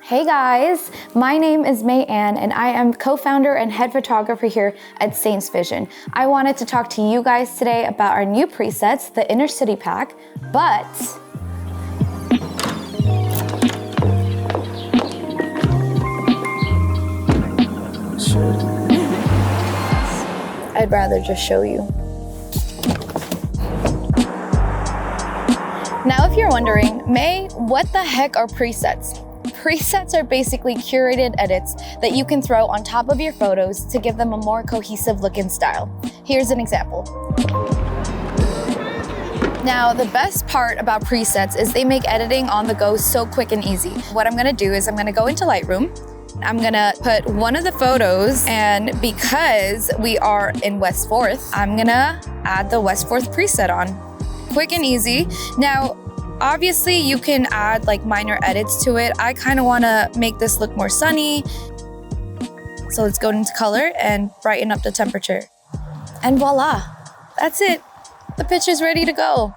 Hey guys, my name is May Ann and I am co-founder and head photographer here at Saints Vision. I wanted to talk to you guys today about our new presets, the Inner City Pack, but I'd rather just show you. Now, if you're wondering, May, what the heck are presets? Presets are basically curated edits that you can throw on top of your photos to give them a more cohesive look and style. Here's an example. Now, the best part about presets is they make editing on the go so quick and easy. What I'm gonna do is I'm gonna go into Lightroom. I'm gonna put one of the photos, and because we are in West 4th, I'm gonna add the West 4th preset on. Quick and easy. Now, obviously you can add like minor edits to it. I kind of want to make this look more sunny. So let's go into color and brighten up the temperature. And voila, that's it. The picture's ready to go.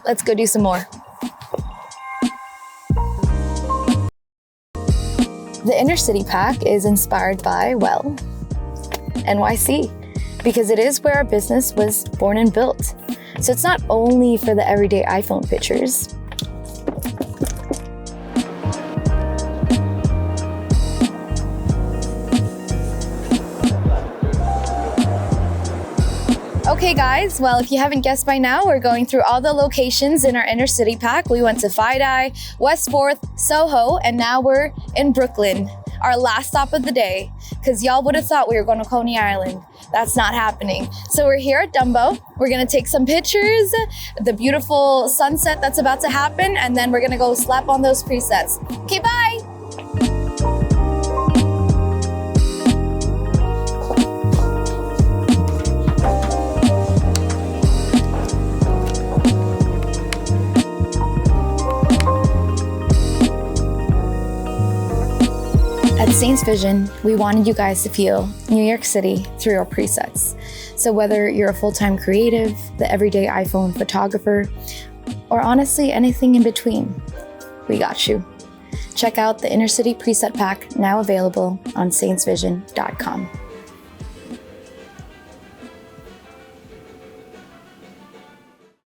Let's go do some more. The Inner City Pack is inspired by, well, NYC, because it is where our business was born and built. So it's not only for the everyday iPhone pictures. Okay guys, well, if you haven't guessed by now, we're going through all the locations in our Inner City Pack. We went to FiDi, West 4th, Soho, and now we're in Brooklyn, our last stop of the day, because y'all would have thought we were going to Coney Island. That's not happening. So we're here at Dumbo. We're gonna take some pictures, the beautiful sunset that's about to happen, and then we're gonna go slap on those presets. Okay, bye. At Saints Vision, we wanted you guys to feel New York City through our presets. So whether you're a full-time creative, the everyday iPhone photographer, or honestly anything in between, we got you. Check out the Inner City Preset Pack, now available on saintsvision.com.